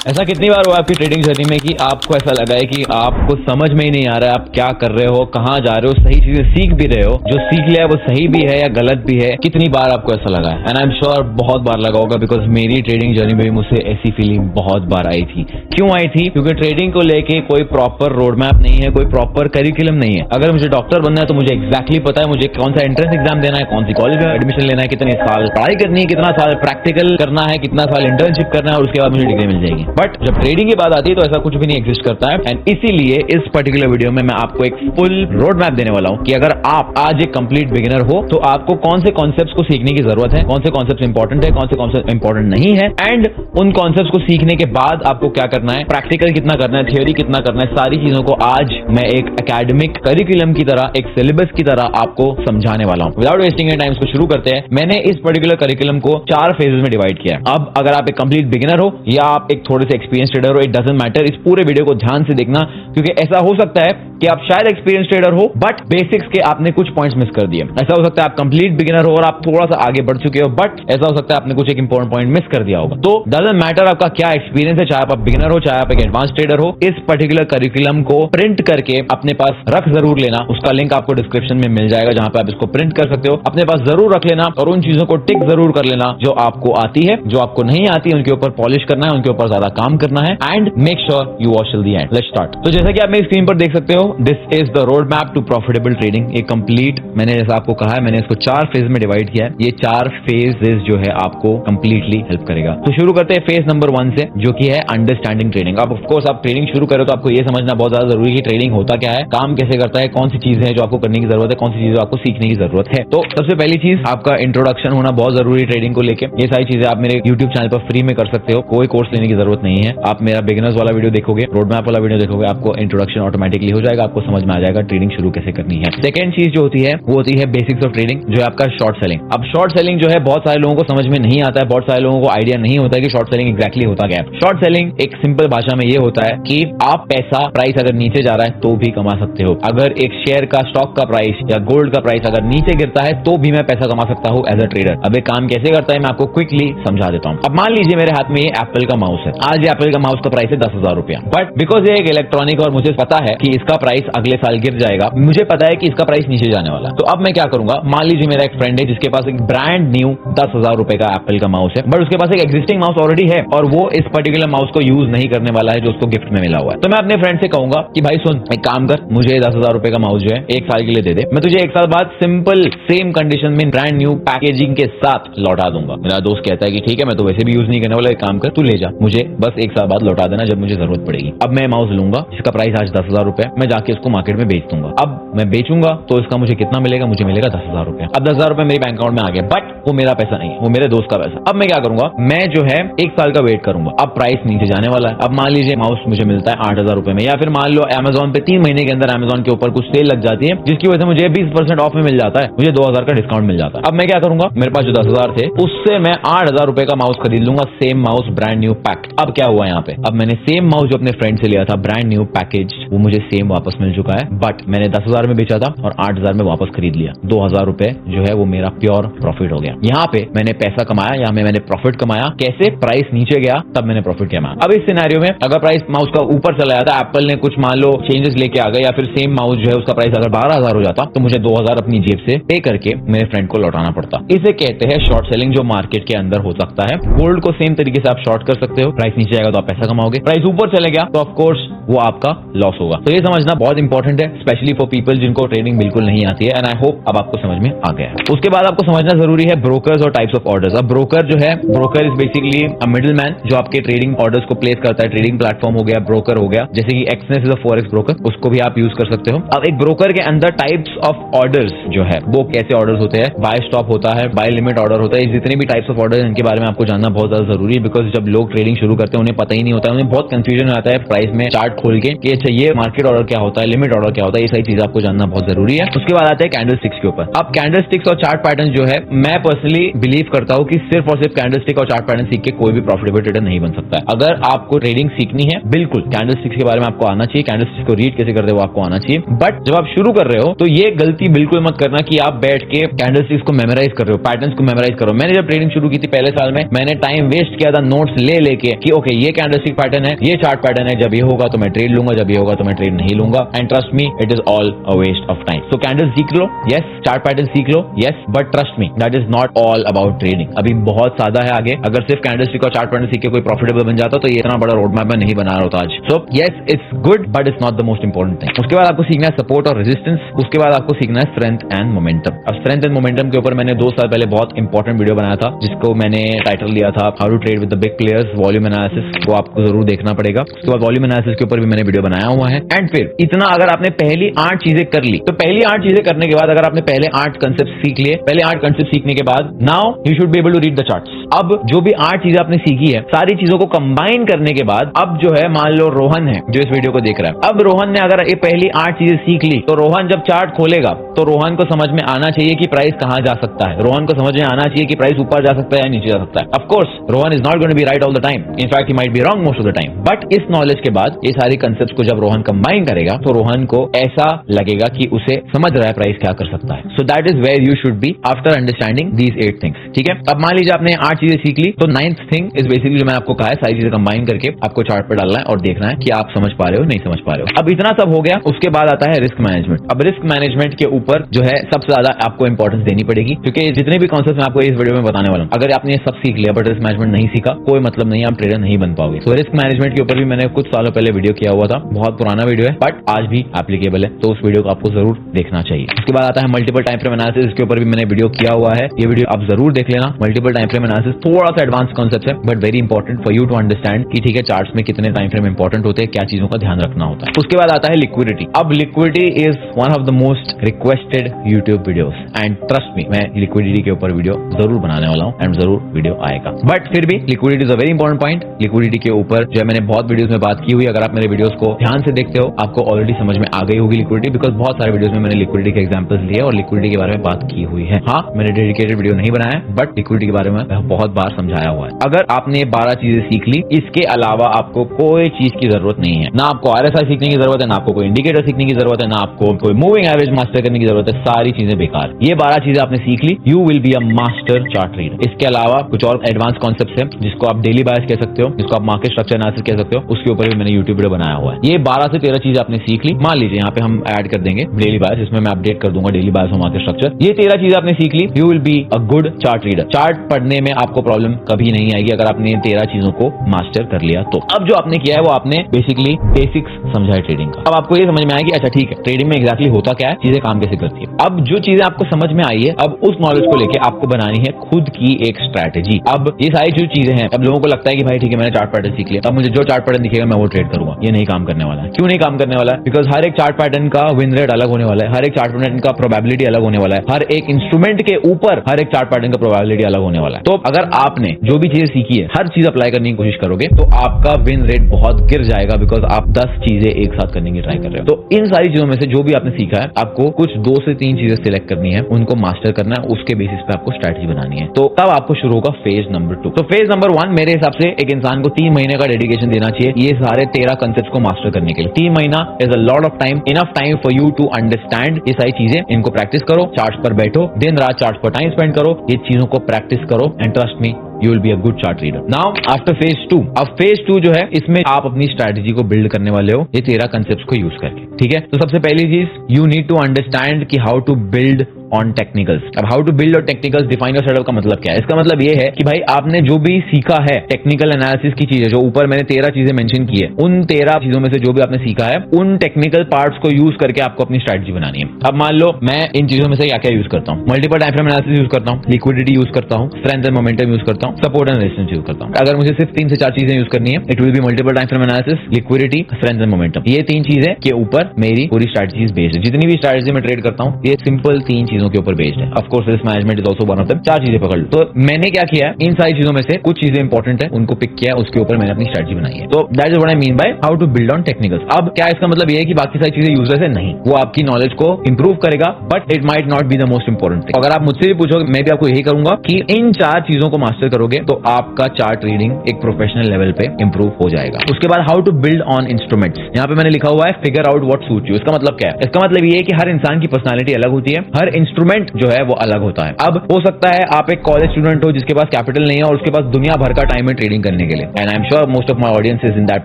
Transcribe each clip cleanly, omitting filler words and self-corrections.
ऐसा कितनी बार हुआ आपकी ट्रेडिंग जर्नी में कि आपको ऐसा लगा है कि आपको समझ में ही नहीं आ रहा है आप क्या कर रहे हो, कहाँ जा रहे हो, सही चीजें सीख भी रहे हो, जो सीख लिया है वो सही भी है या गलत भी है? कितनी बार आपको ऐसा लगा है? एंड आई एम श्योर बहुत बार लगा होगा, बिकॉज मेरी ट्रेडिंग जर्नी में भी मुझसे ऐसी फीलिंग बहुत बार आई थी। क्यों आई थी? क्योंकि ट्रेडिंग को लेके कोई प्रॉपर रोड मैप नहीं है, कोई प्रॉपर करिकुलम नहीं है। अगर मुझे डॉक्टर बनना है तो मुझे एक्जैक्टली पता है मुझे कौन सा एंट्रेंस एग्जाम देना है, कौन सी कॉलेज में एडमिशन लेना है, कितने साल पढ़ाई करनी है, कितना साल प्रैक्टिकल करना है, कितना साल इंटर्नशिप करना है, और उसके बाद मुझे डिग्री मिल जाएगी। बट जब ट्रेडिंग की बात आती है तो ऐसा कुछ भी नहीं एग्जिस्ट करता है। एंड इसीलिए इस पर्टिकुलर वीडियो में मैं आपको एक फुल रोड मैप देने वाला हूं कि अगर आप आज एक कंप्लीट बिगिनर हो तो आपको कौन से कॉन्सेप्ट्स को सीखने की जरूरत है, कौन से कॉन्सेप्ट्स इंपॉर्टेंट है, कौन से कॉन्सेप्ट इंपॉर्टेंट नहीं है, एंड उन कॉन्सेप्ट्स को सीखने के बाद आपको क्या करना है, प्रैक्टिकल कितना करना है, थ्योरी कितना करना है, सारी चीजों को आज मैं एक एकेडमिक करिकुलम की तरह, एक सिलेबस की तरह आपको समझाने वाला हूं। विदाउट वेस्टिंग टाइम को शुरू करते हैं। मैंने इस पर्टिकुलर करिकुलम को 4 फेजेस में डिवाइड किया है। अब अगर आप एक कंप्लीट बिगिनर हो या आप एक थोड़े से एक्सपीरियंस ट्रेडर हो, इट डजंट मैटर, इस पूरे वीडियो को ध्यान से देखना, क्योंकि ऐसा हो सकता है कि आप शायद एक्सपीरियंस ट्रेडर हो बट बेसिक्स के आपने कुछ पॉइंट्स मिस कर दिए। ऐसा हो सकता है आप कंप्लीट बिगिनर हो और आप थोड़ा सा आगे बढ़ चुके हो, बट ऐसा हो सकता है आपने कुछ एक इंपॉर्टेंट पॉइंट मिस कर दिया होगा। तो डजंट मैटर आपका क्या एक्सपीरियंस है, चाहे आप बिगिनर हो, चाहे आप एक एडवांस ट्रेडर हो, इस पर्टिकुलर करिकुलम को प्रिंट करके अपने पास रख जरूर लेना। उसका लिंक आपको डिस्क्रिप्शन में मिल जाएगा, जहां पे आप इसको प्रिंट कर सकते हो। अपने पास जरूर रख लेना और उन चीजों को टिक जरूर कर लेना जो आपको आती है, जो आपको नहीं आती है उनके ऊपर पॉलिश करना है, उनके ऊपर ज्यादा काम करना है, and make sure you watch till the end. Let's start. तो जैसा कि आप मेरी स्क्रीन पर देख सकते हो, this is the road map to profitable trading. एक कंप्लीट, मैंने जैसा आपको कहा है, मैंने इसको 4 फेज में डिवाइड किया है। ये 4 फेजेस जो है आपको कंप्लीटली हेल्प करेगा। तो शुरू करते हैं फेज नंबर 1 से, जो कि है अंडरस्टैंडिंग ट्रेडिंग। आप ऑफ कोर्स आप ट्रेडिंग शुरू करो तो आपको ये समझना बहुत ज्यादा जरूरी है कि ट्रेडिंग होता क्या है, काम कैसे करता है, कौन सी चीजें हैं जो आपको करने की जरूरत है, कौन सी चीजें आपको सीखने की जरूरत है। तो सबसे पहली चीज आपका इंट्रोडक्शन होना बहुत जरूरी है ट्रेडिंग को लेकर। ये सारी चीजें आप मेरे यूट्यूब चैनल पर फ्री में कर सकते हो, कोई कोर्स लेने की जरूरत नहीं है। आप मेरा बिगिनर्स वाला वीडियो देखोगे, रोड मैप वाला वीडियो देखोगे, आपको इंट्रोडक्शन ऑटोमेटिकली हो जाएगा, आपको समझ में आ जाएगा ट्रेडिंग शुरू कैसे करनी है। सेकंड चीज जो होती है वो होती है बेसिक्स ऑफ ट्रेडिंग, जो है आपका शॉर्ट सेलिंग। अब शॉर्ट सेलिंग जो है बहुत सारे लोगों को समझ में नहीं आता है, बहुत सारे लोगों को आइडिया नहीं होता है कि शॉर्ट सेलिंग एग्जैक्टली होता क्या है। शॉर्ट सेलिंग एक सिंपल भाषा में ये होता है कि आप पैसा, प्राइस अगर नीचे जा रहा है तो भी कमा सकते हो। अगर एक शेयर का, स्टॉक का प्राइस या गोल्ड का प्राइस अगर नीचे गिरता है तो भी मैं पैसा कमा सकता हूं एज अ ट्रेडर। अब ये काम कैसे करता है मैं आपको क्विकली समझा देता हूं। अब मान लीजिए मेरे हाथ में ये एप्पल का माउस है। आज ये एप्पल का माउस का प्राइस है 10,000 रुपया, बट बिकॉज ये एक इलेक्ट्रॉनिक और मुझे पता है कि इसका प्राइस अगले साल गिर जाएगा, मुझे पता है कि इसका प्राइस नीचे जाने वाला है। तो अब मैं क्या करूंगा, मान लीजिए मेरा एक फ्रेंड है जिसके पास एक ब्रांड न्यू 10,000 रुपए का एप्पल का माउस है, बट उसके पास एक एग्जिस्टिंग माउस ऑलरेडी है और वो इस पर्टिकुलर माउस को यूज नहीं करने वाला है जो उसको गिफ्ट में मिला हुआ है। तो मैं अपने फ्रेंड से कहूंगा कि भाई सुन, एक काम कर, मुझे 10,000 रुपए का माउस जो है 1 साल के लिए दे दे, मैं तुझे 1 साल बाद सिंपल सेम कंडीशन में ब्रांड न्यू पैकेजिंग के साथ लौटा दूंगा। मेरा दोस्त कहता है कि ठीक है, मैं तो वैसे भी यूज नहीं करने वाला, एक काम कर, तू ले जा, मुझे बस 1 साल बाद लौटा देना जब मुझे जरूरत पड़ेगी। अब मैं माउस लूंगा जिसका प्राइस आज 10,000 रुपए, मैं जाके उसको मार्केट में बेच दूंगा। अब मैं बेचूंगा तो इसका मुझे कितना मिलेगा, मुझे मिलेगा 10,000 रुपए। अब 10,000 रुपए मेरे बैंक अकाउंट में आ गए, बट वो मेरा पैसा नहीं है, वो मेरे दोस्त का पैसा। अब मैं क्या करूंगा, मैं जो है 1 साल का वेट करूंगा। अब प्राइस नीचे जाने वाला है। अब मान लीजिए माउस मुझे मिलता है 8,000 रुपए में, या फिर मान लो अमेजोन पे 3 महीने के अंदर अमेजोन के ऊपर कुछ सेल लग जाती है जिसकी वजह से मुझे 20% ऑफ में मिल जाता है, मुझे 2,000 का डिस्काउंट मिल जाता है। अब मैं क्या करूंगा, मेरे पास जो 10,000 थे उससे मैं 8,000 रुपए का माउस खरीद लूंगा, same mouse brand new pack. अब क्या हुआ यहाँ पे, अब मैंने सेम माउस जो अपने फ्रेंड से लिया था ब्रांड न्यू पैकेज, वो मुझे सेम वापस मिल चुका है, बट मैंने 10,000 में बेचा था और 8,000 में वापस खरीद लिया। 2,000 रुपए जो है वो मेरा प्योर प्रॉफिट हो गया। यहाँ पे मैंने पैसा कमाया, यहाँ में मैंने प्रॉफिट कमाया। कैसे, प्राइस नीचे गया तब मैंने प्रॉफिट कमाया। अब इस सिनेरियो में अगर प्राइस माउस का ऊपर चला जाता, एप्पल ने कुछ मान लो चेंजेस लेके आ गए, या फिर सेम माउस जो है उसका प्राइस अगर 12,000 हो जाता तो मुझे 2,000 अपनी जेब से पे करके मेरे फ्रेंड को लौटाना पड़ता। इसे कहते हैं शॉर्ट सेलिंग, जो मार्केट के अंदर हो सकता है। गोल्ड को सेम तरीके से आप शॉर्ट कर सकते हो, प्राइस नीचे आएगा तो आप पैसा कमाओगे, प्राइस ऊपर चले गया तो ऑफ कोर्स वो आपका लॉस होगा। तो ये समझना बहुत इंपॉर्टेंट है, स्पेशली फॉर पीपल जिनको ट्रेडिंग बिल्कुल नहीं आती है। एंड आई होप अब आपको समझ में आ गया है। उसके बाद आपको समझना जरूरी है ब्रोकर्स और टाइप्स ऑफ ऑर्डर्स। अब ब्रोकर जो है, broker is basically a middle man जो आपके ट्रेडिंग ऑर्डर्स को प्लेस करता है। ट्रेडिंग प्लेटफॉर्म हो गया, ब्रोकर हो गया, जैसे कि Exness is a forex broker, उसको भी आप यूज कर सकते हो। अब एक ब्रोकर के अंदर टाइप्स ऑफ ऑर्डर्स जो है वो कैसे ऑर्डर्स होते हैं, बाय स्टॉप होता है, बाय लिमिट ऑर्डर होता है, जितने भी टाइप्स ऑफ ऑर्डर इनके बारे में आपको जानना बहुत ज्यादा जरूरी है। बिकॉज जब लोग ट्रेडिंग शुरू करते हैं उन्हें पता ही नहीं होता है, उन्हें बहुत कंफ्यूजन आता है प्राइस में चार्ट खोल के कि अच्छा ये मार्केट ऑर्डर क्या होता है, लिमिट ऑर्डर क्या होता है, ये सारी चीजें आपको जानना बहुत जरूरी है। उसके बाद आते हैं कैंडल स्टिक्स के ऊपर। अब कैंडल स्टिक्स और चार्ट पैटर्न जो है, मैं पर्सनली बिलीव करता हूं कि सिर्फ और सिर्फ कैंडल स्टिक और चार्ट पैटर्न सीख के कोई भी प्रॉफिटेबल ट्रेडर नहीं बन सकता है। अगर आपको ट्रेडिंग सीखनी है, बिल्कुल कैंडल स्टिक्स के बारे में आपको आना चाहिए, कैंडल स्टिक्स को रीड कैसे करते हैं वो आपको आना चाहिए। बट जब आप शुरू कर रहे हो तो ये गलती बिल्कुल मत करना कि आप बैठ के कैंडल स्टिक्स को मेमोराइज कर रहे हो, पैटर्न्स को मेमोराइज करो। मैंने जब ट्रेडिंग शुरू की थी पहले साल में, मैंने टाइम वेस्ट किया था नोट्स ले लेके कि ओके ये कैंडल स्टिक पैटर्न है, ये चार्ट पैटर्न है, जब ये होगा तो मैं ट्रेड लूंगा, जब ये होगा तो मैं ट्रेड नहीं लूंगा। And trust me, it is all a waste of time. So candle सीख लो, यस, चार्ट पैटर्न सीख लो, yes, but trust me that is not all about trading. अभी बहुत ज्यादा है आगे। अगर सिर्फ कैंडल स्टिक और चार्ट पैटर्न सीख के कोई प्रॉफिटेबल बन जाता तो ये इतना बड़ा रोड मैप मैं नहीं बना रहा होता आज। So yes, it's good but it's not the most important thing. उसके बाद आपको सीखना है सपोर्ट और रेजिस्टेंस। उसके बाद आपको सीखना है स्ट्रेंथ एंड मोमेंटम। अब स्ट्रेंथ एंड मोमेंटम के ऊपर मैंने 2 साल पहले बहुत इंपॉर्टेंट वीडियो बनाया था, जिसको मैंने टाइटल दिया था how to trade with the big players, volume analysis. वो आपको जरूर देखना पड़ेगा। उसके बाद वॉल्यूम एनालिसिस के ऊपर भी मैंने वीडियो बनाया हुआ है। एंड फिर इतना अगर आपने पहली 8 चीजें कर ली, तो पहली 8 चीजें करने के बाद अगर आपने पहले 8 कंसेप्ट सीख लिए, पहले 8 कंसेप्ट सीखने के बाद now you should be able to read the charts. अब जो भी 8 चीजें आपने सीखी है, सारी चीजों को कंबाइन करने के बाद अब जो है, मान लो रोहन है जो इस वीडियो को देख रहा है, अब रोहन ने अगर ये पहली 8 चीजें सीख ली, तो रोहन जब चार्ट खोलेगा तो रोहन को समझ में आना चाहिए कि प्राइस कहां जा सकता है, रोहन को समझ में आना चाहिए कि प्राइस ऊपर जा सकता है या नीचे जा सकता है। Of course Rohan is not going to be right all the time, in fact he might be wrong most of the time, but इस नॉलेज के बाद ये सारी कंसेप्ट्स को जब रोहन कंबाइन करेगा तो रोहन को ऐसा लगेगा कि उसे समझ रहा है प्राइस क्या कर सकता है। So that is where you should be after understanding these 8 things. ठीक है, अब मान लीजिए आपने 8 चीजें सीख ली, तो 9th थिंग इज बेसिकली जो मैंने आपको कहा है, सारी चीजें कंबाइन करके आपको चार्ट पर डालना है और देखना है कि आप समझ पा रहे हो नहीं समझ पा रहे हो। अब इतना सब हो गया, उसके बाद आता है रिस्क मैनेजमेंट। अब रिस्क मैनेजमेंट के ऊपर जो है सबसे ज्यादा आपको इंपॉर्टेंस देनी पड़ेगी, क्योंकि जितने भी कॉन्सेप्ट मैं आपको इस वीडियो में बताने वाला हूं, अगर आपने सब सीख लिया बट रिस्क मैनेजमेंट नहीं सीखा, कोई मतलब नहीं, आप ट्रेडर नहीं बन पाओगे। तो रिस्क मैनेजमेंट के ऊपर भी मैंने कुछ सालों पहले वीडियो किया हुआ था, बहुत पुराना वीडियो है बट आज भी एप्लीकेबल है, तो उस वीडियो को आपको जरूर देखना चाहिए। उसके बाद आता है मल्टीपल टाइम फ्रेम एनालिसिस, इसके ऊपर भी मैंने वीडियो किया हुआ है, ये वीडियो आप जरूर देख लेना। मल्टीपल टाइम फ्रेम एनालिसिस थोड़ा सा एडवांस कॉन्सेप्ट है but very important for you to understand कि ठीक है चार्ट्स में कितने टाइम फ्रेम इंपॉर्टेंट होते हैं, क्या चीजों का ध्यान रखना होता है। उसके बाद आता है लिक्विडिटी। अब liquidity is one of the most requested YouTube videos and trust मी, मैं लिक्विडिटी के ऊपर वीडियो जरूर बनाने वाला हूं एंड जरूर वीडियो आएगा। बट फिर भी liquidity is a very important point. Liquidity के ऊपर जो है मैंने बहुत वीडियोस में बात की हुई, अगर आप मेरे वीडियोस को ध्यान से देखते हो आपको ऑलरेडी समझ में आ गई होगी लिक्विडिटी, बिकॉज बहुत सारे वीडियोस में मैंने लिक्विडिटी के एग्जांपल्स लिए और लिक्विडिटी के बारे में बात की हुई है। हाँ, मैंने डेडिकेटेड वीडियो नहीं बनाया है बट लिक्विडिटी के बारे में बहुत बार समझाया हुआ है। अगर आपने 12 चीजें सीख ली, इसके अलावा आपको कोई चीज की जरूरत नहीं है, ना आपको RSI सीखने की जरूरत है, ना आपको कोई इंडिकेटर सीखने की जरूरत है, ना आपको कोई मूविंग एवरेज मास्टर करने की जरूरत है, सारी चीजें बेकार। ये 12 चीजें आपने सीख ली, you will be a master chart reader. इसके अलावा कुछ और एडवांस कॉन्सेप्ट्स हैं जिसको आप डेली बायस कह सकते हो, जिसको आप मार्केट स्ट्रक्चर एनालिसिस कह सकते हो, उसके ऊपर भी मैंने यूट्यूब वीडियो बनाया हुआ है। ये 12 से 13 चीजें आपने सीख ली, मान लीजिए यहाँ पे हम ऐड कर देंगे डेली बायस, इसमें मैं अपडेट कर दूंगा डेली बायस और मार्केट स्ट्रक्चर। ये 13 चीजें आपने सीख ली, you will be a good chart reader. चार्ट पढ़ने में आपको प्रॉब्लम कभी नहीं आएगी अगर आपने 13 चीजों को मास्टर कर लिया तो। अब जो आपने किया है वो आपने बेसिकली बेसिक्स समझा है ट्रेडिंग का। अब आपको ये समझ में आया कि अच्छा ठीक है ट्रेडिंग में एग्जैक्टली होता क्या है, चीजें काम कैसे करती है। अब जो चीजें आपको समझ में आई है, अब उस नॉलेज को लेके आपको बनानी है खुद की एक स्ट्रैटेजी। अब ये सारी जो चीजें हैं, अब लोगों को लगता है कि भाई ठीक है मैंने चार्ट पैटर्न सीख लिया, अब मुझे जो चार्ट पैटर्न दिखेगा मैं वो ट्रेड करूंगा। ये नहीं काम करने वाला है। क्यों नहीं काम करने वाला है? बिकॉज हर एक चार्ट पैटर्न का विन रेट अलग होने वाला है, हर एक चार्ट पैटर्न का प्रोबेबिलिटी अलग होने वाला है, हर एक इंस्ट्रूमेंट के ऊपर हर एक चार्ट पैटर्न का प्रोबेबिलिटी अलग होने वाला है। तो अगर आपने जो भी चीजें सीखी है हर चीज अप्लाई करने की कोशिश करोगे तो आपका विन रेट बहुत गिर जाएगा, बिकॉज आप 10 चीजें एक साथ करने की ट्राई कर रहे हो। तो इन सारी चीजों में से जो भी आपने सीखा है, आपको कुछ 2 से 3 चीजें सिलेक्ट करनी है, उनको मास्टर करना है, उसके बेसिस पे आपको स्ट्रैटेजी बनानी है। तो तब आपको शुरू होगा फेज नंबर 2। तो फेज नंबर 1 मेरे हिसाब से एक इंसान को 3 महीने का डेडिकेशन देना चाहिए ये सारे 13 कंसेप्ट को मास्टर करने के लिए। 3 महीना is a lot of time, enough time for you to understand ये सारी चीजें। इनको प्रैक्टिस करो, चार्ट पर बैठो, दिन रात चार्ट पर टाइम स्पेंड करो, ये चीजों को प्रैक्टिस करो and trust me you will be a good chart reader. Now after phase 2, अब phase 2 जो है इसमें आप अपनी स्ट्रैटेजी को बिल्ड करने वाले हो ये 13 कंसेप्ट्स को यूज करके। ठीक है, तो सबसे पहली चीज यू नीड टू अंडरस्टैंड कि how to build on technicals. अब हाउ टू बिल्ड और टेक्निकल्स डिफाइन योर सेटअप का मतलब क्या है? इसका मतलब ये है कि भाई आपने जो भी सीखा है टेक्निकल एनालिसिस की चीजें, जो ऊपर मैंने 13 चीजें मेंशन की है, उन 13 चीजों में से जो भी आपने सीखा है उन टेक्निकल पार्ट्स को यूज करके आपको अपनी स्ट्रैटेजी बनानी है। अब मान लो मैं इन चीजों में से क्या क्या यूज करता हूँ, multiple time frame analysis use करता हूँ, लिक्विडिटी यूज करता हूँ, स्ट्रेंथ एंड मोमेंटम यूज करता हूँ, सपोर्ट एंड रेजिस्टेंस यूज करता हूँ। अगर मुझे सिर्फ 3 से 4 चीजें यूज करनी है, it will be multiple time frame analysis, liquidity, strength and momentum. ये 3 चीजें के ऊपर मेरी पूरी स्ट्रैटेजी बेस्ड है। जितनी भी स्ट्रैटेजी में ट्रेड करता हूँ ये सिंपल 3 चीजों चीजों के ऊपर बेस्ड है। Of course risk management is also one of them. 4 चीजें पकड़ लो। तो मैंने क्या किया, इन सारी चीजों में से कुछ चीजें इंपॉर्टेंट है उनको पिक किया, उसके ऊपर मैंने अपनी स्ट्रेटजी बनाई है। तो that is what I mean by how to build on technicals. अब क्या इसका मतलब ये है कि बाकी सारी चीजें यूजलेस है? नहीं, वो आपकी नॉलेज को इंप्रूव करेगा, but it might not be the most important thing. अगर आप मुझसे भी पूछोगे, मैं भी आपको यही करूंगा कि इन 4 चीजों को मास्टर करोगे तो आपका चार्ट रीडिंग एक प्रोफेशनल लेवल पे इंप्रूव हो जाएगा। उसके बाद how to build on instruments. यहाँ पे मैंने लिखा हुआ है figure out what suit you. इसका मतलब क्या है? इसका मतलब ये है कि हर इंसान की पर्सनालिटी अलग होती है, हर इंस्ट्रूमेंट जो है वो अलग होता है। अब हो सकता है आप एक कॉलेज स्टूडेंट हो जिसके पास कैपिटल नहीं है और उसके पास दुनिया भर का टाइम है ट्रेडिंग करने के लिए, and I am sure most of my audience is in that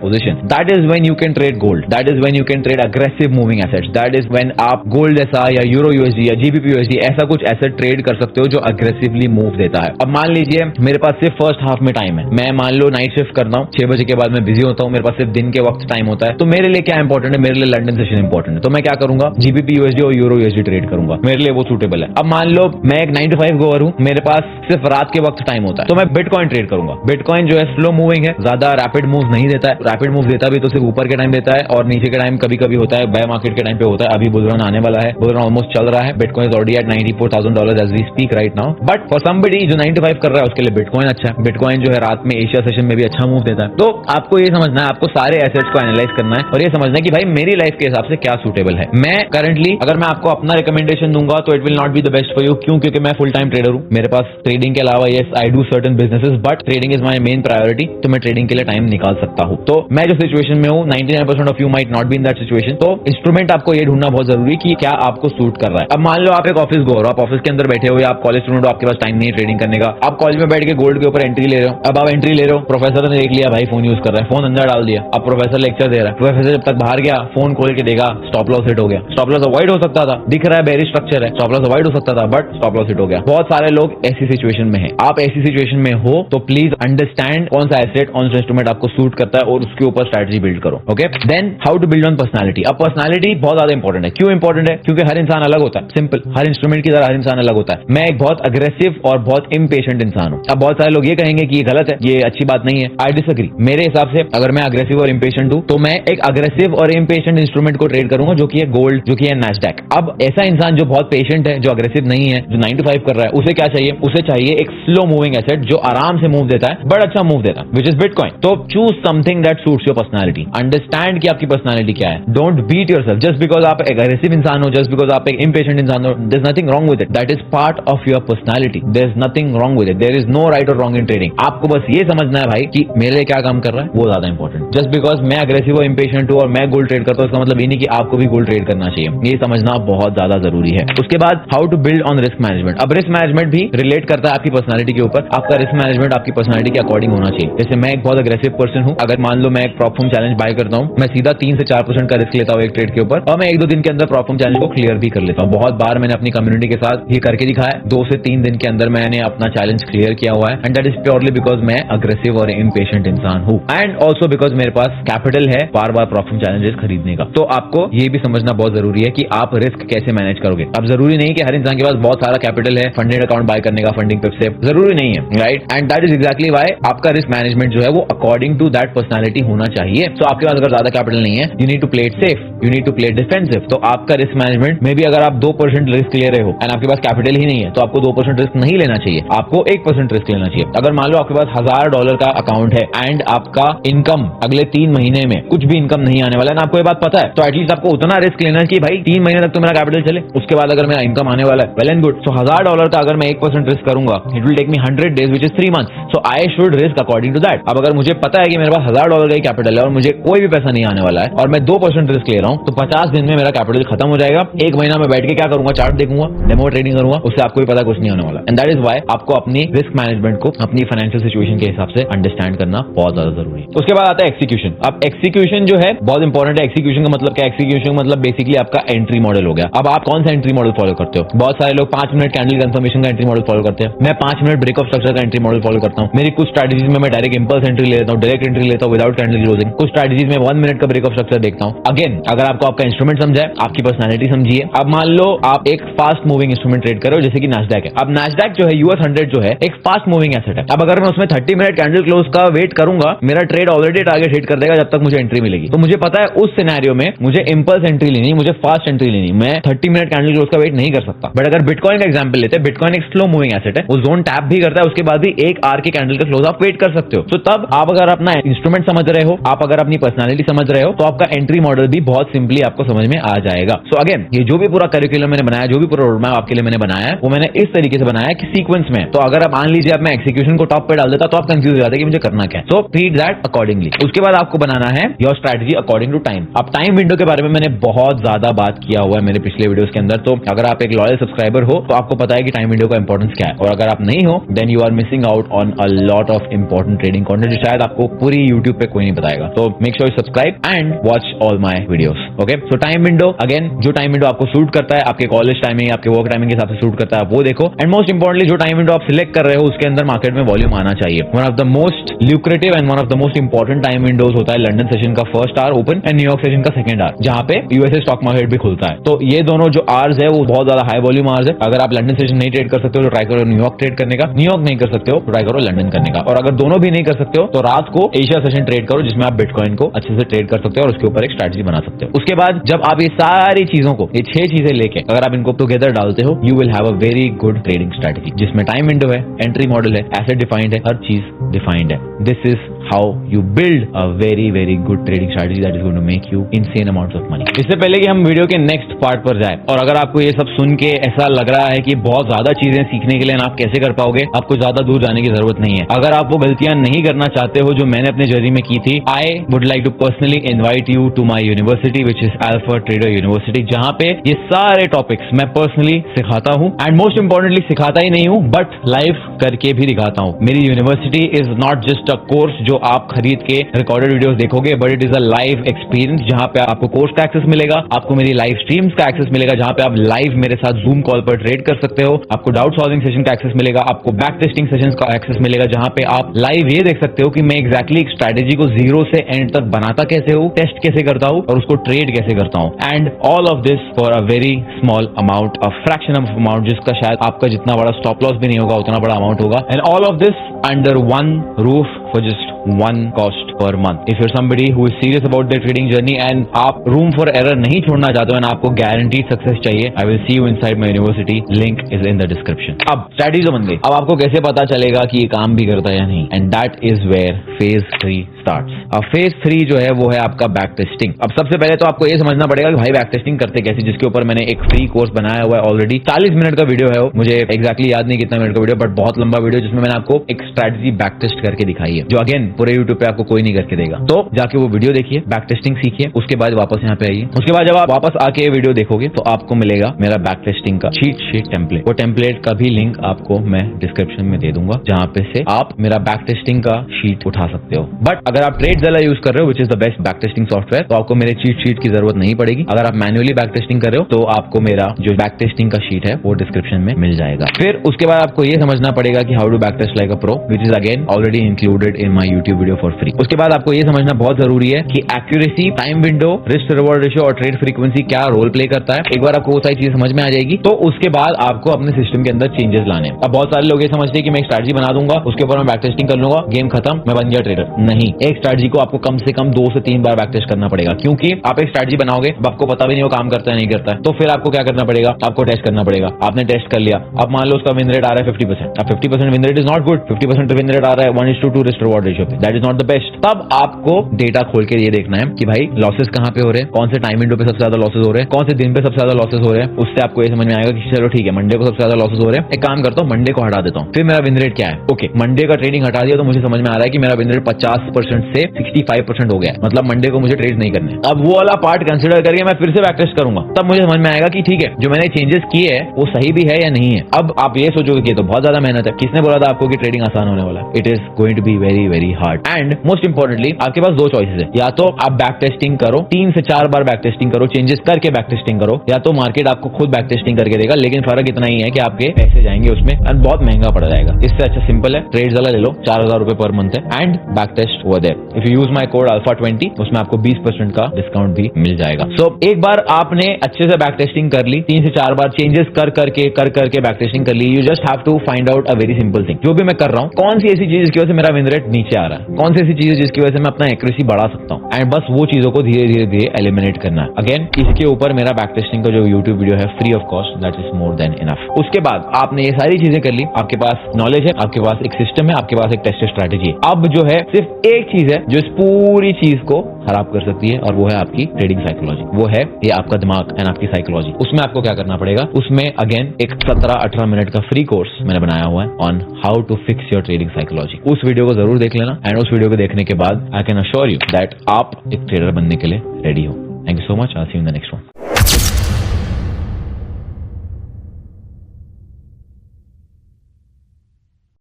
position. That is when you can trade gold, that is when you can trade aggressive moving assets, that is when आप gold जैसा या euro USD या GBP USD ऐसा कुछ asset trade कर सकते हो जो अग्रेसिवली मूव देता है। अब मान लीजिए मेरे पास सिर्फ फर्स्ट हाफ में टाइम है, मैं मान लो नाइट शिफ्ट करता हूँ, 6 बजे के बाद मैं बिजी होता हूँ, मेरे पास सिर्फ दिन के वक्त टाइम होता है, तो मेरे लिए क्या इंपॉर्टेंट है? मेरे लिए लंदन सेशन इंपॉर्टेंट है, तो मैं क्या करूंगा? जीबीपी यूएसडी और यूरो यूएसडी ट्रेड करूंगा, मेरे लिए वो सूटेबल है। अब मान लो मैं एक 9 to 5 गोअर हूं, मेरे पास सिर्फ रात के वक्त टाइम होता है, तो मैं बिटकॉइन ट्रेड करूंगा। बिटकॉइन जो है स्लो मूविंग है, ज्यादा रैपिड मूव नहीं देता है, रैपिड मूव देता भी तो सिर्फ ऊपर के टाइम देता है और नीचे के टाइम कभी कभी होता है, बेयर मार्केट के टाइम पे होता है। अभी बुल रन आने वाला है, बुल रन ऑलमोस्ट चल रहा है, bitcoin is already at $94,000 as we speak right now. But for somebody जो 9 to 5 कर रहा है उसके लिए बिटकॉइन अच्छा है। बिटकॉइन जो है रात में एशिया सेशन में भी अच्छा मूव देता है। तो आपको ये समझना है, आपको सारे एसेट्स को एनालाइज करना है और ये समझना है कि भाई मेरी लाइफ के हिसाब से क्या सूटेबल है। मैं करंटली अगर मैं आपको अपना रिकमेंडेशन दूंगा तो it will not be the best for you. क्यों? क्योंकि मैं फुल टाइम ट्रेडर हूं, मेरे पास ट्रेडिंग के अलावा yes I do certain businesses but trading is my main priority, तो मैं ट्रेडिंग के लिए टाइम निकाल सकता हूं। तो मैं जो सिचुएशन में हूं 99% of you might not be in that situation. तो इंस्ट्रूमेंट आपको ये ढूंढना बहुत जरूरी है कि क्या आपको सूट कर रहा है। अब मान लो आप एक ऑफिस गो हो, आप ऑफिस के अंदर बैठे हो या आप कॉलेज स्टूडेंट हो, आपके पास टाइम नहीं है ट्रेडिंग करने का, आप कॉलेज में बैठ के गोल्ड के ऊपर एंट्री ले रहे हो। अब आप एंट्री ले रहे हो, प्रोफेसर ने देख लिया भाई फोन यूज कर रहा है, फोन अंदर डाल दिया, अब प्रोफेसर लेक्चर दे रहा है, प्रोफेसर जब तक बाहर गया फोन खोल के देखा, स्टॉप लॉस हिट हो गया। स्टॉप लॉस अवॉइड हो सकता था, दिख रहा है बेरिश स्ट्रक्चर है, स्टॉप लॉस अवॉइड हो सकता था बट स्टॉप लॉस हिट हो गया। बहुत सारे लोग ऐसी सिचुएशन में हैं। आप ऐसी सिचुएशन में हो तो प्लीज अंडरस्टैंड कौन सा एसेट कौन सा इंस्ट्रूमेंट आपको सूट करता है और उसके ऊपर स्ट्रेटजी बिल्ड करो। Okay, then how to build on personality. अब पर्सनालिटी बहुत ज्यादा इंपॉर्टेंट है। क्यों इंपॉर्टेंट है? क्योंकि हर इंसान अलग होता है, सिंपल। हर इंस्ट्रूमेंट की तरह हर इंसान अलग होता है। मैं एक बहुत अग्रेसिव और बहुत इम्पेशेंट इंसान हूं। अब बहुत सारे लोग ये कहेंगे कि ये गलत है, ये अच्छी बात नहीं है। I disagree. मेरे हिसाब से अगर मैं अग्रेसिव और इम्पेशेंट हूं तो मैं एक अग्रेसिव और इम्पेशेंट इंस्ट्रूमेंट को ट्रेड करूंगा जो कि है गोल्ड, जो कि है नैस्डैक। अब ऐसा इंसान जो बहुत पेशेंट है, जो अग्रेसिव नहीं है, जो 9 to 5 कर रहा है, उसे क्या चाहिए? उसे चाहिए एक स्लो मूविंग एसेट जो आराम से मूव देता है बट अच्छा मूव देता है, विच इज बिटकॉइन। तो choose something that suits your personality. Understand कि आपकी पर्सनालिटी क्या है। Don't beat yourself just because आप एक अग्रेसिव इंसान हो, जस्ट बिकॉज आप एक इम्पेशेंट इंसान हो। There is nothing wrong with it, that is part of your personality. There is nothing wrong with it, there is no right और wrong in trading. आपको बस ये समझना है भाई कि मेरे लिए क्या काम कर रहा है, वो ज्यादा इंपॉर्टेंट। जस्ट बिकॉज मैं अग्रेसिव और इम्पेशेंट हूं और मैं गोल्ड ट्रेड करता हूं, इसका मतलब ये नहीं कि आपको भी गोल्ड ट्रेड करना चाहिए। ये समझना बहुत ज्यादा जरूरी है। उसके बाद how to build on risk management. अब रिस्क मैनेजमेंट भी रिलेट करता है आपकी पर्सनालिटी के ऊपर। आपका रिस्क मैनेजमेंट आपकी पर्सनालिटी के अकॉर्डिंग होना चाहिए। जैसे मैं एक बहुत अग्रेसिव पर्सन हूं, अगर मान लो मैं एक प्रॉफर्म चैलेंज बाय करता हूं, मैं सीधा 3 से 4% का रिस्क लेता हूं एक ट्रेड के ऊपर और मैं 1-2 दिन के अंदर प्रॉफर्म चैलेंज को क्लियर भी कर लेता हूं। बहुत बार मैंने अपनी कम्युनिटी के साथ ये करके दिखाया, 2 से 3 दिन के अंदर मैंने अपना चैलेंज क्लियर किया हुआ है, and that is purely because मैं अग्रेसिव और इम्पेशेंट इंसान हूं, एंड ऑल्सो बिकॉज मेरे पास कैपिटल है बार बार प्रॉफर्म चैलेंजेस खरीदने का। तो आपको ये भी समझना बहुत जरूरी है कि आप रिस्क कैसे मैनेज करोगे। अब जरूरी नहीं कि हर इंसान के पास बहुत सारा कैपिटल है फंडेड अकाउंट बाय करने का, फंडिंग पे से जरूरी नहीं है, right? And that is exactly why आपका रिस्क मैनेजमेंट जो है वो अकॉर्डिंग टू दैट पर्सनालिटी होना चाहिए। तो आपके पास अगर ज्यादा कैपिटल नहीं है, you need to play it safe, you need to play defensive. तो आपका रिस्क मैनेजमेंट में भी अगर आप 2% रिस्क ले रहे हो एंड आपके पास कैपिटल ही नहीं है तो आपको 2% रिस्क नहीं लेना चाहिए, आपको 1% रिस्क लेना चाहिए। अगर मान लो आपके पास $1000 का अकाउंट है एंड आपका इनकम अगले 3 महीने में कुछ भी इनकम नहीं आने वाला है, आपको ये बात पता है, तो एटलीस्ट आपको उतना रिस्क लेना है कि भाई 3 महीने तक तो मेरा कैपिटल चले, उसके बाद अगर मेरा इनकम आने वाला है, वेल एंड गुड। सो $1000 का अगर मैं 1% रिस्क करूंगा, it will take me 100 days which is 3 months। So I should risk according to that. अब अगर मुझे पता है कि मेरे पास $1000 का ही कैपिटल है और मुझे कोई भी पैसा नहीं आने वाला है और मैं 2% रिस्क ले रहा हूं, तो 50 दिन में मेरा कैपिटल खत्म हो जाएगा। 1 महीना में बैठ के क्या करूंगा? चार्ट देखूंगा, डेमो ट्रेडिंग करूंगा, उससे आपको भी पता कुछ नहीं होने वाला। एंड दैट इज व्हाई आपको अपनी रिस्क मैनेजमेंट को अपनी फाइनेंशियल सिचुएशन के हिसाब से अंडरस्टैंड करना बहुत ज्यादा जरूरी है। उसके बाद आता है एक्सिक्यूशन। अब एक्सिक्यूशन जो है बहुत इंपॉर्टेंट है। एक्सिक्यूशन का मतलब क्या है? एक्सिक्यूशन का मतलब बेसिकली आपका एंट्री मॉडल हो गया। अब आप कौन सा एंट्री मॉडल फॉलो करते हो? बहुत सारे लोग 5 मिनट कैंडल कंफर्मेशन का एंट्री मॉडल फॉलो करते हैं। मैं 5 मिनट ब्रेक ऑफ स्ट्रक्चर का एंट्री मॉडल फॉलो करता हूं। मेरी कुछ स्ट्रेटजीज में मैं डायरेक्ट इंपल्स एंट्री ले लेता हूं, डायरेक्ट एंट्री लेता हूं विदाउट कैंडल क्लोजिंग। कुछ स्ट्रेटजीज में 1 मिनट का ब्रेक ऑफ स्ट्रक्चर देखता हूं। अगेन, अगर आपको आपका इंस्ट्रूमेंट समझा है, आपकी पर्सनालिटी समझिए। अब मान लो आप एक फास्ट मूविंग इंस्ट्रूमेंट ट्रेड करो जैसे कि नैस्डैक है। अब नैस्डैक जो है US 100 जो है एक फास्ट मूविंग एसेट है। अब अगर मैं उसमें 30 मिनट कैंडल क्लोज का वेट करूंगा, मेरा ट्रेड ऑलरेडी टारगेट हिट कर देगा जब तक मुझे एंट्री मिलेगी। तो मुझे पता है उस सिनेरियो में मुझे इंपल्स एंट्री लेनी, मुझे फास्ट एंट्री लेनी। मैं 30 मिनट कैंडल क्लोज का वेट नहीं नहीं कर सकता। बट अगर बिटकॉइन का एग्जांपल लेते हैं, बिटकॉइन एक स्लो मूविंग एसेट है, वो जोन टैप भी करता है, उसके बाद भी एक आर के कैंडल का क्लोज आप वेट कर सकते हो। तो तब आप अगर अपना इंस्ट्रूमेंट समझ रहे हो, आप अगर अपनी पर्सनालिटी समझ रहे हो, तो आपका एंट्री मॉडल भी बहुत सिंपली आपको समझ में आ जाएगा। सो अगेन, ये जो भी पूरा करिकुलम मैंने बनाया, जो भी पूरा रोड मैप आपके लिए मैंने बनाया है, वो मैंने इस तरीके से बनाया है कि सीक्वेंस में। तो अगर आप मान लीजिए आप मैं एक्सिक्यूशन को टॉप पे डाल देता तो आप कंफ्यूज हो जाते कि मुझे करना क्या है। So treat that accordingly. उसके बाद आपको बनाना है your strategy according to time. अब टाइम विंडो के बारे में मैंने बहुत ज्यादा बात किया हुआ है मेरे पिछले वीडियोस के अंदर, तो अगर आप एक लॉयल सब्सक्राइबर हो तो आपको पता है कि टाइम विंडो का इंपॉर्टेंस क्या है। और अगर आप नहीं हो then you are missing out on a lot of important trading content जो शायद आपको पूरी यूट्यूब पे कोई नहीं बताएगा। तो make sure you subscribe and watch all my videos. Okay, so time window, again जो टाइम विंडो आपको सूट करता है, आपके कॉलेज टाइमिंग, आपके वर्क टाइमिंग के हिसाब से सूट करता है, वो देखो। एंड मोस्ट इंपॉर्टेंटली जो टाइम विंडो आप सिलेक्ट कर रहे हो उसके अंदर मार्केट में वॉल्यूम आना चाहिए। One of the most lucrative and one of the most important time Windows होता है लंदन सेशन का first hour open and New York session का सेकंड आवर, जहां पे यूएसए स्टॉक मार्केट भी खुलता है। तो ये दोनों जो आवर्स है वो बहुत ज्यादा हाई वॉल्यूम आवर्स है। अगर आप लंदन सेशन नहीं ट्रेड कर सकते हो तो ट्राई करो न्यूयॉर्क ट्रेड करने का, न्यूयॉर्क नहीं कर सकते हो तो ट्राई करो लंदन करने का, और अगर दोनों भी नहीं कर सकते हो तो रात को एशिया सेशन ट्रेड करो जिसमें आप बिटकॉइन को अच्छे से ट्रेड कर सकते हो और उसके ऊपर एक स्ट्रैटेजी बना सकते हो। उसके बाद जब आप ये सारी चीजों को, ये 6 चीजें लेके अगर आप इनको टुगेदर डालते हो, you will have a very good trading strategy जिसमें टाइम विंडो है, एंट्री मॉडल है, एसेट डिफाइंड है, हर चीज डिफाइंड है। This is how you build a very very good trading strategy that is going to make you insane amounts of money. इससे पहले कि हम वीडियो के नेक्स्ट पार्ट पर जाए, और अगर आपको ये सब सुन के ऐसा लग रहा है कि बहुत ज्यादा चीजें सीखने के लिए आप कैसे कर पाओगे, आपको ज्यादा दूर जाने की जरूरत नहीं है। अगर आप वो गलतियां नहीं करना चाहते हो जो मैंने अपने जर्नी में की थी, I would like to personally invite you to my university which is alpha trader university, जहां पे ये सारे टॉपिक्स मैं पर्सनली सिखाता हूं। एंड मोस्ट इंपॉर्टेंटली सिखाता ही नहीं हूं बट लाइव करके भी दिखाता हूं। मेरी university is not just a course जो आप खरीद के रिकॉर्डेड वीडियोस देखोगे, but it is a live experience जहां पे आपको कोर्स का एक्सेस मिलेगा, आपको मेरी लाइव स्ट्रीम्स का एक्सेस मिलेगा जहां पे आप लाइव मेरे साथ जूम कॉल पर ट्रेड कर सकते हो, आपको डाउट सॉल्विंग सेशन का एक्सेस मिलेगा, आपको बैक टेस्टिंग सेशंस का एक्सेस मिलेगा जहां पे आप लाइव ये देख सकते हो कि मैं एग्जैक्टली एक स्ट्रैटेजी को जीरो से एंड तक बनाता कैसे हूं, टेस्ट कैसे करता हूं और उसको ट्रेड कैसे करता हूं। And all of this for a very small amount, a fraction of amount जिसका शायद आपका जितना बड़ा स्टॉप लॉस भी नहीं होगा उतना बड़ा अमाउंट होगा। And all of this under one roof for just one cost per month. If you're somebody who is serious about their trading journey and आप room for error नहीं छोड़ना चाहते हो and आपको guaranteed success चाहिए, I will see you inside my university. Link is in the description. अब strategy तो बन गई, अब आपको कैसे पता चलेगा कि ये काम भी करता है या नहीं? And that is where phase 3 starts. अब phase 3 जो है वो है आपका बैक टेस्टिंग। अब सबसे पहले तो आपको ये समझना पड़ेगा कि भाई बैक टेस्टिंग करते कैसे, जिसके ऊपर मैंने एक फ्री कोर्स बनाया हुआ है ऑलरेडी। 40 मिनट का वीडियो है वो, मुझे एक्जैक्टली याद नहीं कितना मिनट का वीडियो, बट बहुत लंबा वीडियो जिसमें मैंने आपको एक स्ट्रैटेजी बैक टेस्ट करके दिखाई है, जो अगेन पूरे यूट्यूब पे आपको कोई नहीं करके देगा। तो जाके वो वीडियो देखिए, बैक टेस्टिंग सीखिए, उसके बाद वापस यहाँ पे आइए। उसके बाद जब आप वापस आके वीडियो देखोगे तो आपको मिलेगा मेरा बैक टेस्टिंग का चीट शीट टेम्पलेट। वो टेम्पलेट का भी लिंक आपको मैं डिस्क्रिप्शन में दे दूंगा, जहां पे से आप मेरा बैक टेस्टिंग का शीट उठा सकते हो। बट अगर आप ट्रेडज़ेला यूज कर रहे हो which is the best back testing software, तो आपको मेरे चीट शीट की जरूरत नहीं पड़ेगी। अगर आप मैन्युअली बैक टेस्टिंग कर रहे हो तो आपको मेरा जो बैक टेस्टिंग का शीट है वो डिस्क्रिप्शन में मिल जाएगा। फिर उसके बाद आपको ये समझना पड़ेगा कि how to back test like a pro, which is again already included in my YouTube video for free. उसके बाद आपको ये समझना बहुत जरूरी है कि accuracy, time window, risk reward ratio और ट्रेड फ्रीक्वेंसी क्या रोल प्ले करता है। एक बार आपको वो सारी चीजें समझ में आ जाएगी तो उसके बाद आपको अपने सिस्टम के अंदर चेंजेस लाने। अब बहुत सारे लोग ये समझते हैं कि मैं एक स्ट्रैटेजी बना दूंगा, उसके ऊपर मैं बैक टेस्टिंग कर लूंगा, गेम खत्म, मैं बन गया ट्रेडर। नहीं, एक स्ट्रैटेजी को आपको कम से कम 2 से 3 बार बैक टेस्ट करना पड़ेगा, क्योंकि आप एक स्ट्रैटेजी बनाओगे, अब आपको पता भी नहीं वो काम करता है नहीं करता है, तो फिर आपको क्या करना पड़ेगा, आपको टेस्ट करना पड़ेगा। आपने टेस्ट कर लिया, अब मान लो उसका विन रेट आ रहा है 50%, अब 50% win rate is not good, 50% win rate आ रहा है 1:2 रिस्क रिवॉर्ड रेशियो पे, that is not the best. तब आपको डेटा खोल के ये देखना है कि भाई लॉसेस कहां पे हो रहे हैं, कौन से टाइम विंडो पे सबसे ज्यादा लॉसेस हो रहे हैं, कौन से दिन पे सबसे ज्यादा लॉसेस हो रहे हैं। उससे आपको ये समझ में आएगा कि चलो ठीक है, मंडे को सबसे ज्यादा लॉसेस हो रहे हैं, एक काम करता हूं मंडे को हटा देता हूं, फिर मेरा विन रेट क्या है। ओके, मंडे का ट्रेडिंग हटा दिया तो मुझे समझ में आ रहा है कि मेरा विन रेट 50% से 65% हो गया है, मतलब मंडे को मुझे ट्रेड नहीं करने। अब वो वाला पार्ट कंसिडर करके मैं फिर से बैक टेस्ट करूंगा, तब मुझे समझ में आएगा कि ठीक है, जो मैंने चेंजेस किए हैं वो सही भी है या नहीं है। अब आप ये सोचोगे कि तो बहुत ज्यादा मेहनत है, किसने बोला था आपको कि ट्रेडिंग आसान होने वाला है? It is going to be very very hard. And most importantly आपके पास 2 चॉइसेस है, या तो आप बैक टेस्टिंग करो, 3 से 4 बार बैक टेस्टिंग करो, चेंजेस करके बैक टेस्टिंग करो, या तो मार्केट आपको खुद बैक टेस्टिंग करके देगा, लेकिन फर्क इतना ही है कि आपके पैसे जाएंगे उसमें और बहुत महंगा पड़ जाएगा। इससे अच्छा सिंपल है, ट्रेडज़ेला ले लो, 4000 रुपए पर मंथ है and back test over there. If you use my code alpha20 उसमें आपको 20% का डिस्काउंट भी मिल जाएगा। सो एक बार आपने अच्छे से बैक टेस्टिंग कर ली, 3 से 4 बार चेंजेस कर करके बैक टेस्टिंग कर ली, you just have to find out a very simple thing. जो भी मैं कर रहा हूं, कौन सी ऐसी चीज जिसकी वजह से मेरा विन एक्यूरेट नीचे आ रहा है, कौन सी ऐसी चीज है जिसकी वजह से मैं अपना एक्यूरेसी बढ़ा सकता हूँ, एंड बस वो चीजों को धीरे धीरे एलिमिनेट करना है। अगेन इसके ऊपर मेरा बैक टेस्टिंग का जो यूट्यूब वीडियो है free of cost, that is more than enough. उसके बाद आपने ये सारी चीजें कर ली, आपके पास नॉलेज है, आपके पास एक सिस्टम है, आपके पास एक टेस्टेड स्ट्रैटेजी है। अब जो है सिर्फ एक चीज है जो इस पूरी चीज को खराब कर सकती है, और वो है आपकी ट्रेडिंग साइकोलॉजी, वो है ये आपका दिमाग एंड आपकी साइकोलॉजी। उसमें आपको क्या करना पड़ेगा, उसमें अगेन एक 17-18 मिनट का फ्री कोर्स मैंने बनाया हुआ है on how to fix your trading psychology. उस वीडियो को जरूर देख लेना, एंड उस वीडियो को देखने के बाद I can assure you that आप एक ट्रेडर बनने के लिए रेडी हो। Thank you so much, I see you in the next one.